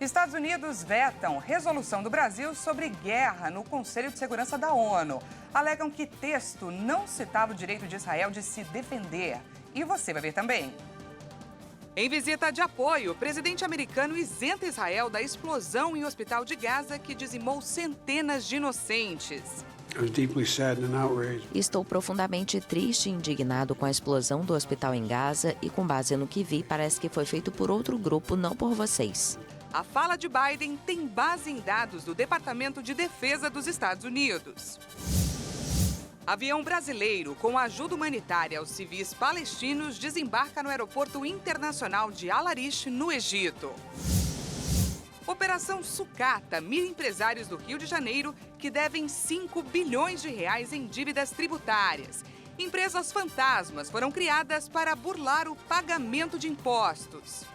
Estados Unidos vetam resolução do Brasil sobre guerra no Conselho de Segurança da ONU. Alegam que texto não citava o direito de Israel de se defender. E você vai ver também. Em visita de apoio, o presidente americano isenta Israel da explosão em hospital de Gaza que dizimou centenas de inocentes. Estou profundamente triste e indignado com a explosão do hospital em Gaza e, com base no que vi, parece que foi feito por outro grupo, não por vocês. A fala de Biden tem base em dados do Departamento de Defesa dos Estados Unidos. Avião brasileiro com ajuda humanitária aos civis palestinos desembarca no Aeroporto Internacional de Al-Arish, no Egito. Operação Sucata mira empresários do Rio de Janeiro que devem 5 bilhões de reais em dívidas tributárias. Empresas fantasmas foram criadas para burlar o pagamento de impostos.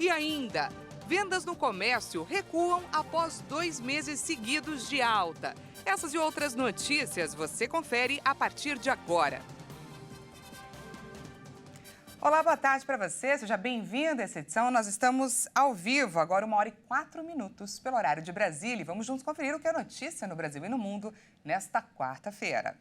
E ainda, vendas no comércio recuam após 2 meses seguidos de alta. Essas e outras notícias você confere a partir de agora. Olá, boa tarde para você. Seja bem-vindo a essa edição. Nós estamos ao vivo, agora 1h04, pelo horário de Brasília. E vamos juntos conferir o que é notícia no Brasil e no mundo nesta quarta-feira.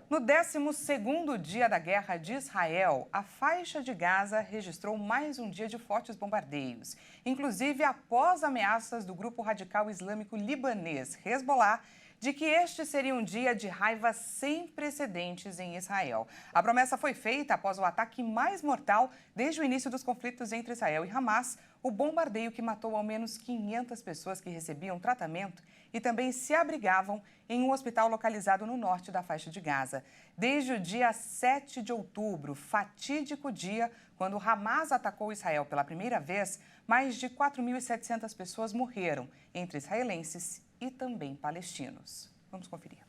No 12º dia da guerra de Israel, a faixa de Gaza registrou mais um dia de fortes bombardeios, inclusive após ameaças do grupo radical islâmico libanês Hezbollah de que este seria um dia de raiva sem precedentes em Israel. A promessa foi feita após o ataque mais mortal desde o início dos conflitos entre Israel e Hamas, o bombardeio que matou ao menos 500 pessoas que recebiam tratamento e também se abrigavam em um hospital localizado no norte da faixa de Gaza. Desde o dia 7 de outubro, fatídico dia, quando Hamas atacou Israel pela primeira vez, mais de 4.700 pessoas morreram, entre israelenses e também palestinos. Vamos conferir.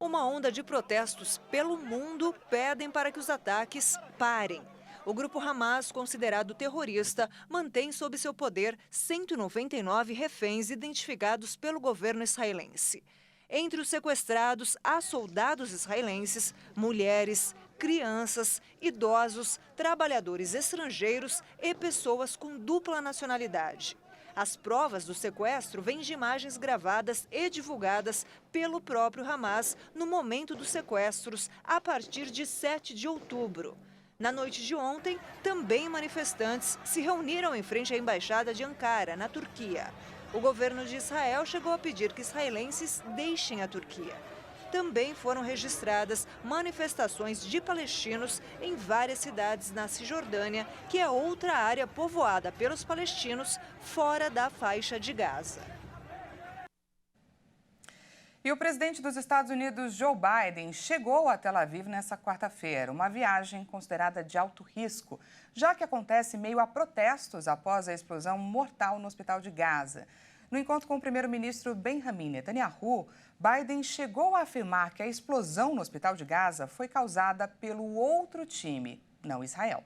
Uma onda de protestos pelo mundo pedem para que os ataques parem. O grupo Hamas, considerado terrorista, mantém sob seu poder 199 reféns identificados pelo governo israelense. Entre os sequestrados, há soldados israelenses, mulheres, crianças, idosos, trabalhadores estrangeiros e pessoas com dupla nacionalidade. As provas do sequestro vêm de imagens gravadas e divulgadas pelo próprio Hamas no momento dos sequestros, a partir de 7 de outubro. Na noite de ontem, também manifestantes se reuniram em frente à embaixada de Ankara, na Turquia. O governo de Israel chegou a pedir que israelenses deixem a Turquia. Também foram registradas manifestações de palestinos em várias cidades na Cisjordânia, que é outra área povoada pelos palestinos fora da faixa de Gaza. E o presidente dos Estados Unidos, Joe Biden, chegou a Tel Aviv nesta quarta-feira, uma viagem considerada de alto risco, já que acontece meio a protestos após a explosão mortal no hospital de Gaza. No encontro com o primeiro-ministro Benjamin Netanyahu, Biden chegou a afirmar que a explosão no hospital de Gaza foi causada pelo outro time, não Israel.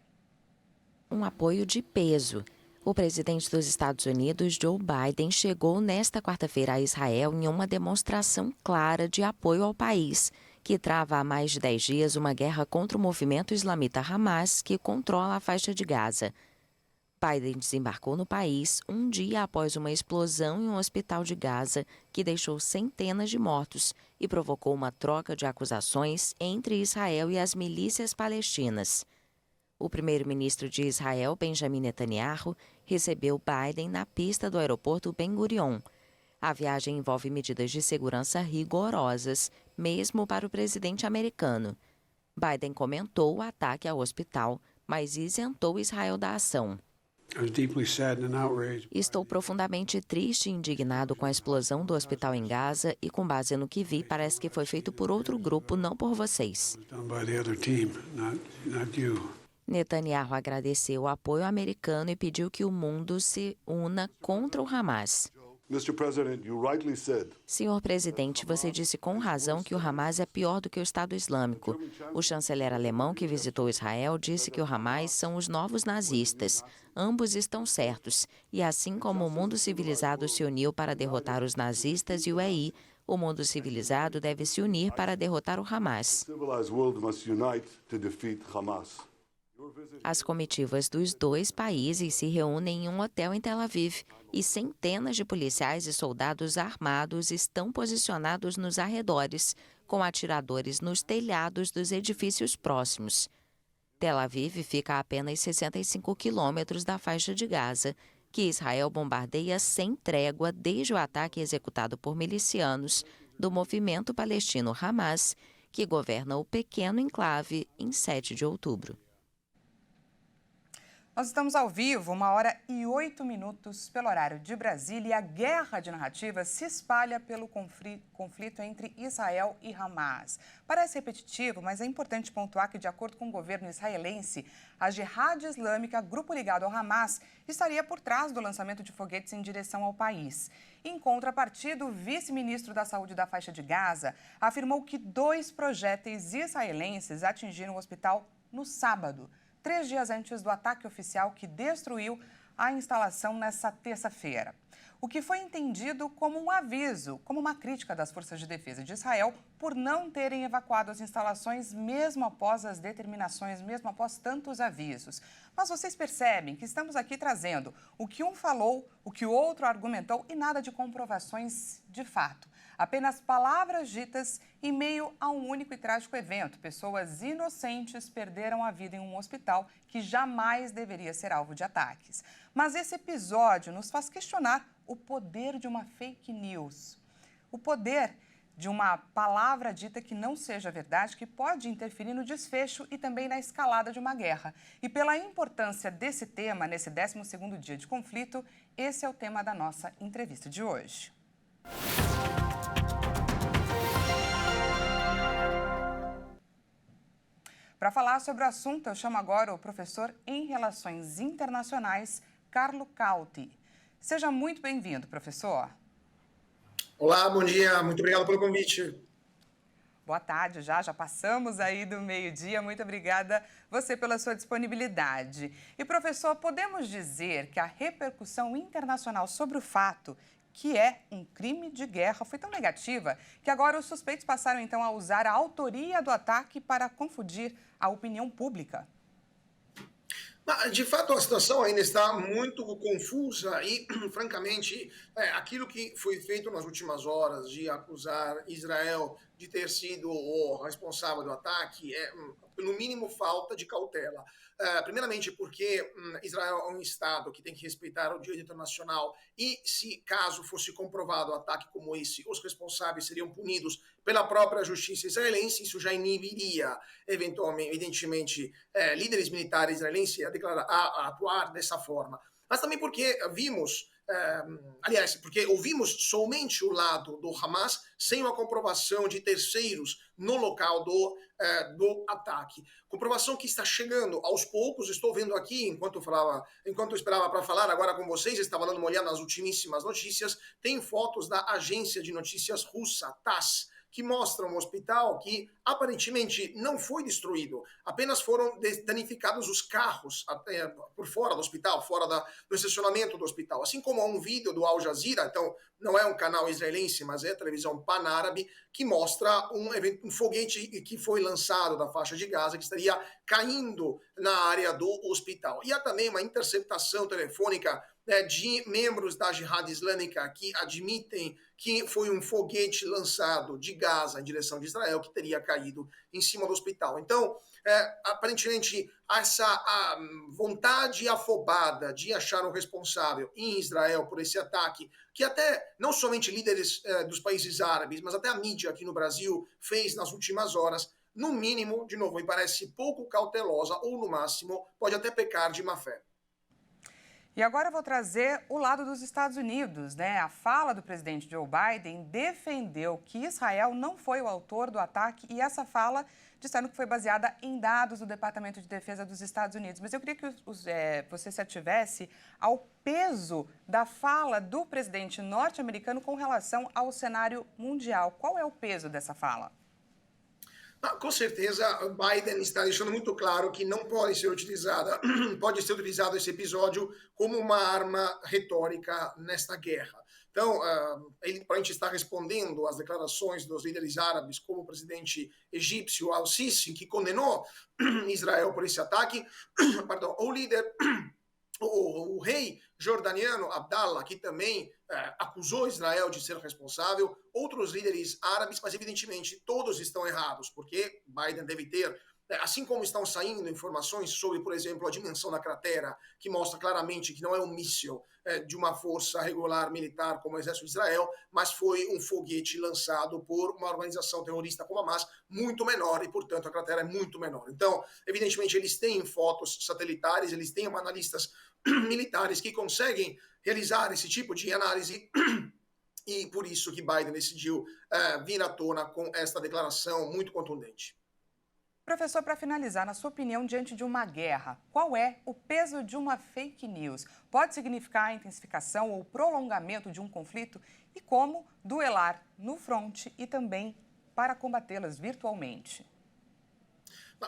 Um apoio de peso. O presidente dos Estados Unidos, Joe Biden, chegou nesta quarta-feira a Israel em uma demonstração clara de apoio ao país, que trava há mais de 10 dias uma guerra contra o movimento islamita Hamas, que controla a faixa de Gaza. Biden desembarcou no país um dia após uma explosão em um hospital de Gaza que deixou centenas de mortos e provocou uma troca de acusações entre Israel e as milícias palestinas. O primeiro-ministro de Israel, Benjamin Netanyahu, recebeu Biden na pista do aeroporto Ben Gurion. A viagem envolve medidas de segurança rigorosas, mesmo para o presidente americano. Biden comentou o ataque ao hospital, mas isentou Israel da ação. Estou profundamente triste e indignado com a explosão do hospital em Gaza e, com base no que vi, parece que foi feito por outro grupo, não por vocês. Netanyahu agradeceu o apoio americano e pediu que o mundo se una contra o Hamas. Senhor presidente, você disse com razão que o Hamas é pior do que o Estado Islâmico. O chanceler alemão que visitou Israel disse que o Hamas são os novos nazistas. Ambos estão certos. E assim como o mundo civilizado se uniu para derrotar os nazistas e o EI, o mundo civilizado deve se unir para derrotar o Hamas. As comitivas dos dois países se reúnem em um hotel em Tel Aviv e centenas de policiais e soldados armados estão posicionados nos arredores, com atiradores nos telhados dos edifícios próximos. Tel Aviv fica a apenas 65 quilômetros da faixa de Gaza, que Israel bombardeia sem trégua desde o ataque executado por milicianos do movimento palestino Hamas, que governa o pequeno enclave em 7 de outubro. Nós estamos ao vivo, 1h08 pelo horário de Brasília, e a guerra de narrativas se espalha pelo conflito entre Israel e Hamas. Parece repetitivo, mas é importante pontuar que, de acordo com o governo israelense, a Jihad Islâmica, grupo ligado ao Hamas, estaria por trás do lançamento de foguetes em direção ao país. Em contrapartida, o vice-ministro da Saúde da faixa de Gaza afirmou que 2 projéteis israelenses atingiram o hospital no sábado, 3 dias antes do ataque oficial que destruiu a instalação nesta terça-feira. O que foi entendido como um aviso, como uma crítica das forças de defesa de Israel por não terem evacuado as instalações mesmo após as determinações, mesmo após tantos avisos. Mas vocês percebem que estamos aqui trazendo o que um falou, o que o outro argumentou e nada de comprovações de fato. Apenas palavras ditas em meio a um único e trágico evento. Pessoas inocentes perderam a vida em um hospital que jamais deveria ser alvo de ataques. Mas esse episódio nos faz questionar o poder de uma fake news. O poder de uma palavra dita que não seja verdade, que pode interferir no desfecho e também na escalada de uma guerra. E pela importância desse tema, nesse 12º dia de conflito, esse é o tema da nossa entrevista de hoje. Para falar sobre o assunto, eu chamo agora o professor em Relações Internacionais, Carlo Cauti. Seja muito bem-vindo, professor. Olá, bom dia. Muito obrigado pelo convite. Boa tarde, já passamos aí do meio-dia. Muito obrigada você pela sua disponibilidade. E, professor, podemos dizer que a repercussão internacional sobre o fato que é um crime de guerra foi tão negativa que agora os suspeitos passaram então a usar a autoria do ataque para confundir a opinião pública? De fato, a situação ainda está muito confusa e, francamente, aquilo que foi feito nas últimas horas de acusar Israel de ter sido o responsável do ataque é, no mínimo, falta de cautela. Primeiramente porque Israel é um Estado que tem que respeitar o direito internacional e, se caso fosse comprovado um ataque como esse, os responsáveis seriam punidos pela própria justiça israelense. Isso já inibiria, evidentemente, líderes militares israelenses a atuar dessa forma. Mas também porque porque ouvimos somente o lado do Hamas sem uma comprovação de terceiros no local do ataque. Comprovação que está chegando aos poucos. Estou vendo aqui, enquanto eu esperava para falar agora com vocês, estava dando uma olhada nas ultimíssimas notícias, tem fotos da agência de notícias russa, TASS, que mostram um hospital que aparentemente não foi destruído, apenas foram danificados os carros por fora do hospital, fora do estacionamento do hospital. Assim como há um vídeo do Al Jazeera, então não é um canal israelense, mas é a televisão pan-árabe, que mostra um foguete que foi lançado da faixa de Gaza, que estaria caindo na área do hospital. E há também uma interceptação telefônica de membros da Jihad Islâmica que admitem que foi um foguete lançado de Gaza em direção de Israel que teria caído em cima do hospital. Então, aparentemente, essa vontade afobada de achar um responsável em Israel por esse ataque, que até não somente líderes dos países árabes, mas até a mídia aqui no Brasil fez nas últimas horas, no mínimo, de novo, me parece pouco cautelosa ou, no máximo, pode até pecar de má fé. E agora eu vou trazer o lado dos Estados Unidos, né? A fala do presidente Joe Biden defendeu que Israel não foi o autor do ataque e essa fala disseram que foi baseada em dados do Departamento de Defesa dos Estados Unidos. Mas eu queria que você se ativesse ao peso da fala do presidente norte-americano com relação ao cenário mundial. Qual é o peso dessa fala? Com certeza, Biden está deixando muito claro que não pode ser utilizada, pode ser utilizado esse episódio como uma arma retórica nesta guerra. Então, ele aparentemente está respondendo às declarações dos líderes árabes, como o presidente egípcio Al-Sisi, que condenou Israel por esse ataque, perdão, o líder o rei jordaniano Abdallah, que também acusou Israel de ser responsável, outros líderes árabes, mas evidentemente todos estão errados, porque Biden deve ter, assim como estão saindo informações sobre, por exemplo, a dimensão da cratera, que mostra claramente que não é um míssil de uma força regular militar como o exército de Israel, mas foi um foguete lançado por uma organização terrorista como a Hamas, muito menor, e portanto a cratera é muito menor. Então, evidentemente, eles têm fotos satelitais, eles têm analistas militares que conseguem realizar esse tipo de análise e por isso que Biden decidiu vir à tona com esta declaração muito contundente. Professor, para finalizar, na sua opinião, diante de uma guerra, qual é o peso de uma fake news? Pode significar a intensificação ou prolongamento de um conflito? E como duelar no fronte e também para combatê-las virtualmente?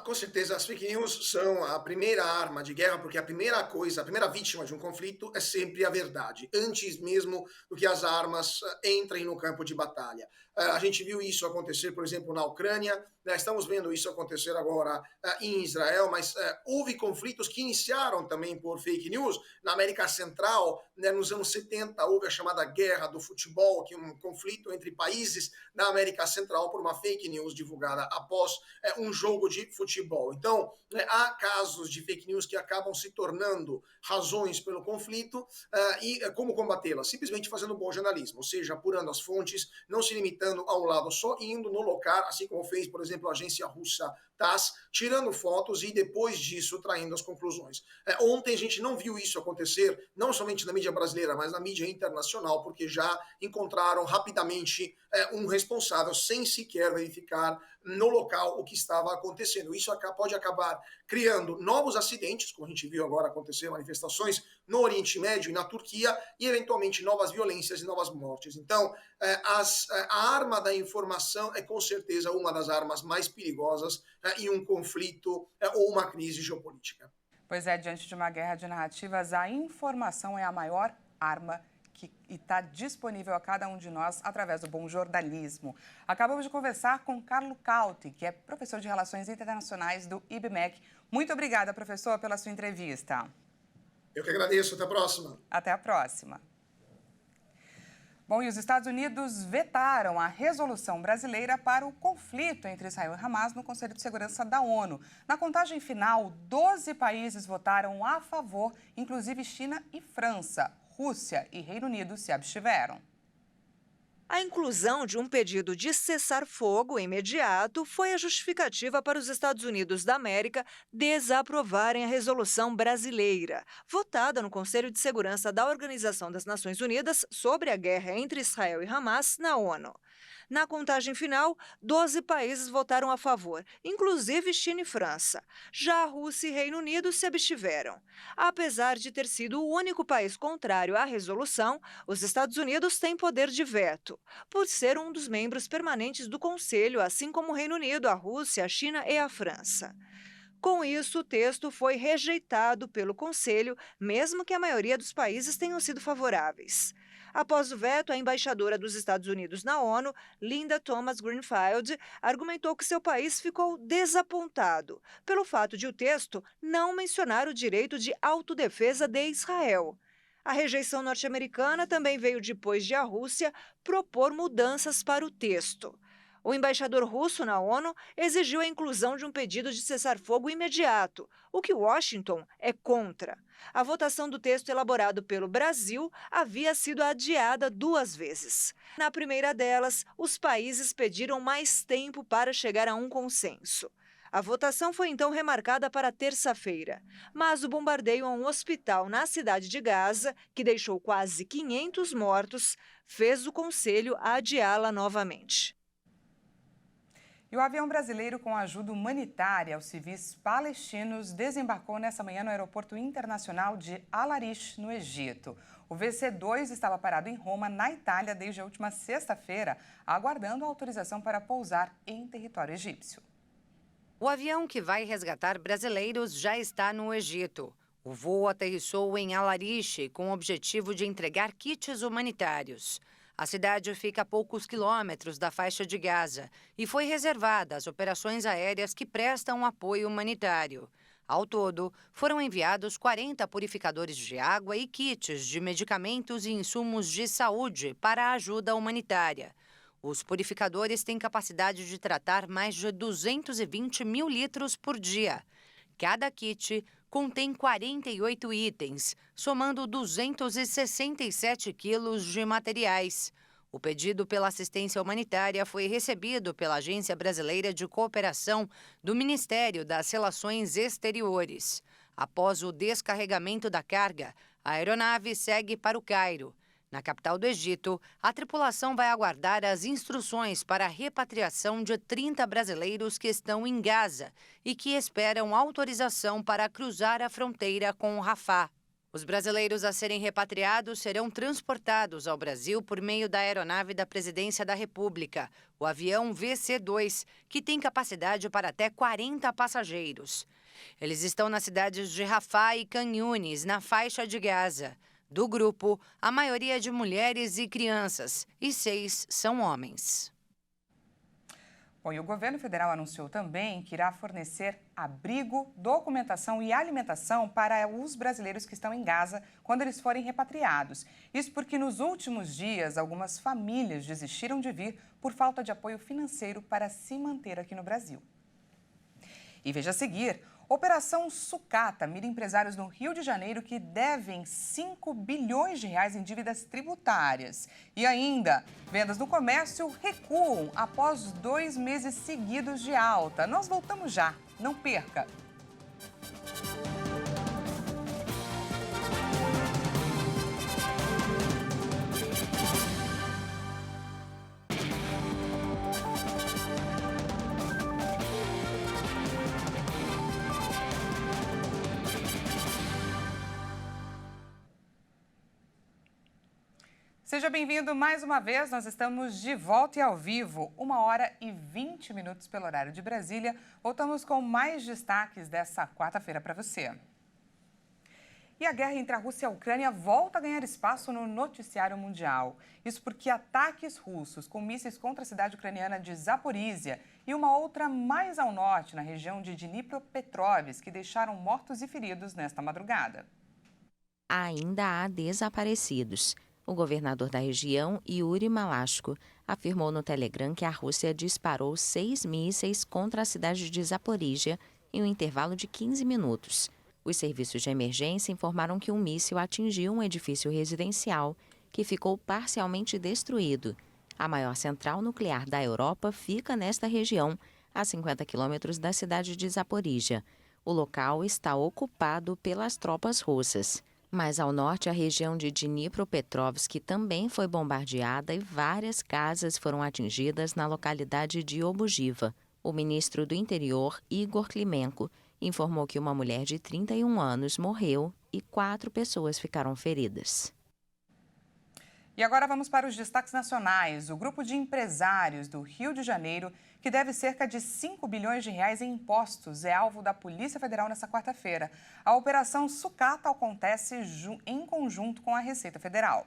Com certeza, as fake news são a primeira arma de guerra, porque a primeira vítima de um conflito é sempre a verdade, antes mesmo do que as armas entrem no campo de batalha. A gente viu isso acontecer, por exemplo, na Ucrânia, estamos vendo isso acontecer agora em Israel, mas houve conflitos que iniciaram também por fake news. Na América Central, nos anos 70, houve a chamada Guerra do Futebol, que é um conflito entre países da América Central por uma fake news divulgada após um jogo de futebol. Então, há casos de fake news que acabam se tornando razões pelo conflito e como combatê-las? Simplesmente fazendo bom jornalismo, ou seja, apurando as fontes, não se limitando a um lado só, indo no local, assim como fez, por exemplo, a agência russa TASS, tirando fotos e depois disso traindo as conclusões. Ontem a gente não viu isso acontecer, não somente na mídia brasileira, mas na mídia internacional, porque já encontraram rapidamente um responsável sem sequer verificar no local o que estava acontecendo. Isso pode acabar criando novos acidentes, como a gente viu agora acontecer manifestações no Oriente Médio e na Turquia, e eventualmente novas violências e novas mortes. Então, a arma da informação é com certeza uma das armas mais perigosas em um conflito ou uma crise geopolítica. Pois é, diante de uma guerra de narrativas, a informação é a maior arma que está disponível a cada um de nós através do bom jornalismo. Acabamos de conversar com Carlo Cauti, que é professor de Relações Internacionais do IBMEC. Muito obrigada, professor, pela sua entrevista. Eu que agradeço. Até a próxima. Até a próxima. Bom, e os Estados Unidos vetaram a resolução brasileira para o conflito entre Israel e Hamas no Conselho de Segurança da ONU. Na contagem final, 12 países votaram a favor, inclusive China e França. Rússia e Reino Unido se abstiveram. A inclusão de um pedido de cessar-fogo imediato foi a justificativa para os Estados Unidos da América desaprovarem a resolução brasileira, votada no Conselho de Segurança da Organização das Nações Unidas sobre a guerra entre Israel e Hamas na ONU. Na contagem final, 12 países votaram a favor, inclusive China e França. Já a Rússia e Reino Unido se abstiveram. Apesar de ter sido o único país contrário à resolução, os Estados Unidos têm poder de veto, por ser um dos membros permanentes do Conselho, assim como o Reino Unido, a Rússia, a China e a França. Com isso, o texto foi rejeitado pelo Conselho, mesmo que a maioria dos países tenham sido favoráveis. Após o veto, a embaixadora dos Estados Unidos na ONU, Linda Thomas-Greenfield, argumentou que seu país ficou desapontado pelo fato de o texto não mencionar o direito de autodefesa de Israel. A rejeição norte-americana também veio depois de a Rússia propor mudanças para o texto. O embaixador russo na ONU exigiu a inclusão de um pedido de cessar-fogo imediato, o que Washington é contra. A votação do texto elaborado pelo Brasil havia sido adiada 2 vezes. Na primeira delas, os países pediram mais tempo para chegar a um consenso. A votação foi então remarcada para terça-feira, mas o bombardeio a um hospital na cidade de Gaza, que deixou quase 500 mortos, fez o Conselho adiá-la novamente. E o avião brasileiro com ajuda humanitária aos civis palestinos desembarcou nessa manhã no Aeroporto Internacional de Al-Arish, no Egito. O VC-2 estava parado em Roma, na Itália, desde a última sexta-feira, aguardando a autorização para pousar em território egípcio. O avião que vai resgatar brasileiros já está no Egito. O voo aterrissou em Al-Arish com o objetivo de entregar kits humanitários. A cidade fica a poucos quilômetros da faixa de Gaza e foi reservada às operações aéreas que prestam apoio humanitário. Ao todo, foram enviados 40 purificadores de água e kits de medicamentos e insumos de saúde para a ajuda humanitária. Os purificadores têm capacidade de tratar mais de 220 mil litros por dia. Cada kit contém 48 itens, somando 267 quilos de materiais. O pedido pela assistência humanitária foi recebido pela Agência Brasileira de Cooperação do Ministério das Relações Exteriores. Após o descarregamento da carga, a aeronave segue para o Cairo. Na capital do Egito, a tripulação vai aguardar as instruções para a repatriação de 30 brasileiros que estão em Gaza e que esperam autorização para cruzar a fronteira com o Rafah. Os brasileiros a serem repatriados serão transportados ao Brasil por meio da aeronave da Presidência da República, o avião VC-2, que tem capacidade para até 40 passageiros. Eles estão nas cidades de Rafah e Khan Yunis, na faixa de Gaza. Do grupo, a maioria de mulheres e crianças, e 6 são homens. Bom, e o governo federal anunciou também que irá fornecer abrigo, documentação e alimentação para os brasileiros que estão em Gaza quando eles forem repatriados. Isso porque nos últimos dias, algumas famílias desistiram de vir por falta de apoio financeiro para se manter aqui no Brasil. E veja a seguir, Operação Sucata mira empresários no Rio de Janeiro que devem 5 bilhões de reais em dívidas tributárias. E ainda, vendas no comércio recuam após 2 meses seguidos de alta. Nós voltamos já, não perca! Seja bem-vindo mais uma vez, nós estamos de volta e ao vivo, 1h20 pelo horário de Brasília. Voltamos com mais destaques dessa quarta-feira para você. E a guerra entre a Rússia e a Ucrânia volta a ganhar espaço no noticiário mundial. Isso porque ataques russos com mísseis contra a cidade ucraniana de Zaporízia e uma outra mais ao norte, na região de Dnipropetrovsk, que deixaram mortos e feridos nesta madrugada. Ainda há desaparecidos. O governador da região, Yuri Malashko, afirmou no Telegram que a Rússia disparou 6 mísseis contra a cidade de Zaporízia em um intervalo de 15 minutos. Os serviços de emergência informaram que um míssil atingiu um edifício residencial que ficou parcialmente destruído. A maior central nuclear da Europa fica nesta região, a 50 quilômetros da cidade de Zaporízia. O local está ocupado pelas tropas russas. Mais ao norte, a região de Dnipropetrovsk também foi bombardeada e várias casas foram atingidas na localidade de Obugiva. O ministro do Interior, Igor Klimenko, informou que uma mulher de 31 anos morreu e 4 pessoas ficaram feridas. E agora vamos para os destaques nacionais. O grupo de empresários do Rio de Janeiro, que deve cerca de 5 bilhões de reais em impostos, é alvo da Polícia Federal nesta quarta-feira. A Operação Sucata acontece em conjunto com a Receita Federal.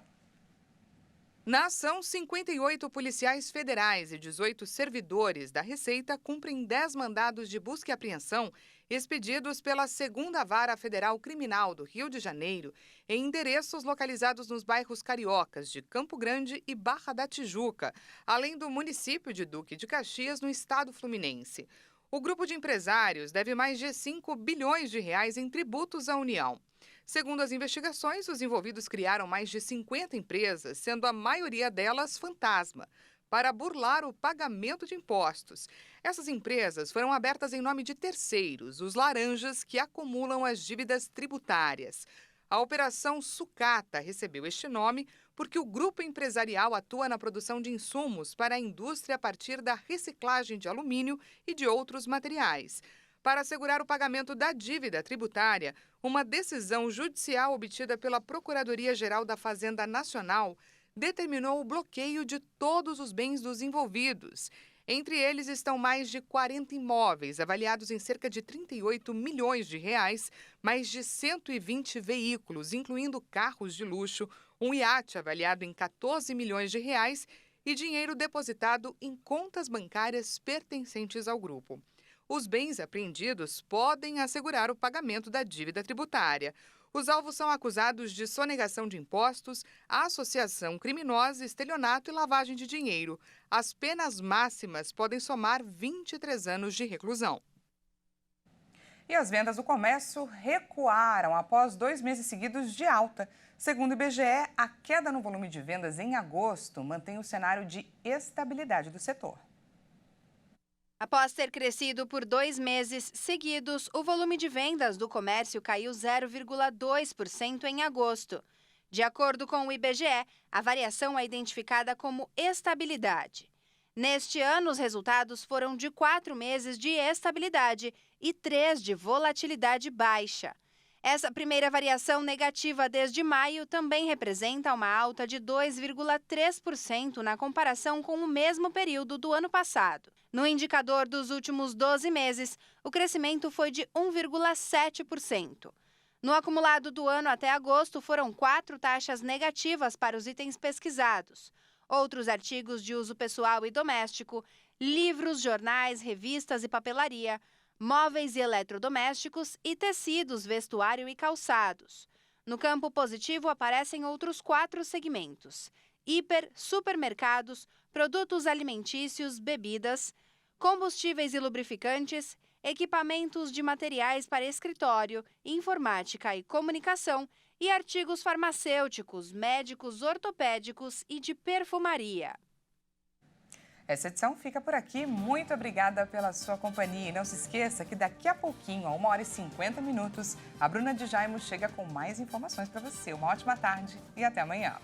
Na ação, 58 policiais federais e 18 servidores da Receita cumprem 10 mandados de busca e apreensão expedidos pela 2ª Vara Federal Criminal do Rio de Janeiro em endereços localizados nos bairros cariocas de Campo Grande e Barra da Tijuca, além do município de Duque de Caxias, no estado fluminense. O grupo de empresários deve mais de 5 bilhões de reais em tributos à União. Segundo as investigações, os envolvidos criaram mais de 50 empresas, sendo a maioria delas fantasma, para burlar o pagamento de impostos. Essas empresas foram abertas em nome de terceiros, os laranjas que acumulam as dívidas tributárias. A Operação Sucata recebeu este nome porque o grupo empresarial atua na produção de insumos para a indústria a partir da reciclagem de alumínio e de outros materiais. Para assegurar o pagamento da dívida tributária, uma decisão judicial obtida pela Procuradoria-Geral da Fazenda Nacional determinou o bloqueio de todos os bens dos envolvidos. Entre eles estão mais de 40 imóveis, avaliados em cerca de 38 milhões de reais, mais de 120 veículos, incluindo carros de luxo, um iate avaliado em 14 milhões de reais e dinheiro depositado em contas bancárias pertencentes ao grupo. Os bens apreendidos podem assegurar o pagamento da dívida tributária. Os alvos são acusados de sonegação de impostos, associação criminosa, estelionato e lavagem de dinheiro. As penas máximas podem somar 23 anos de reclusão. E as vendas do comércio recuaram após 2 meses seguidos de alta. Segundo o IBGE, a queda no volume de vendas em agosto mantém o cenário de estabilidade do setor. Após ter crescido por 2 meses seguidos, o volume de vendas do comércio caiu 0,2% em agosto. De acordo com o IBGE, a variação é identificada como estabilidade. Neste ano, os resultados foram de 4 meses de estabilidade e 3 de volatilidade baixa. Essa primeira variação negativa desde maio também representa uma alta de 2,3% na comparação com o mesmo período do ano passado. No indicador dos últimos 12 meses, o crescimento foi de 1,7%. No acumulado do ano até agosto, foram 4 taxas negativas para os itens pesquisados. Outros artigos de uso pessoal e doméstico, livros, jornais, revistas e papelaria, móveis e eletrodomésticos e tecidos, vestuário e calçados. No campo positivo aparecem outros 4 segmentos: hiper, supermercados, produtos alimentícios, bebidas, combustíveis e lubrificantes, equipamentos de materiais para escritório, informática e comunicação e artigos farmacêuticos, médicos, ortopédicos e de perfumaria. Essa edição fica por aqui. Muito obrigada pela sua companhia. E não se esqueça que daqui a pouquinho, a 1h50, a Bruna de Jaimo chega com mais informações para você. Uma ótima tarde e até amanhã.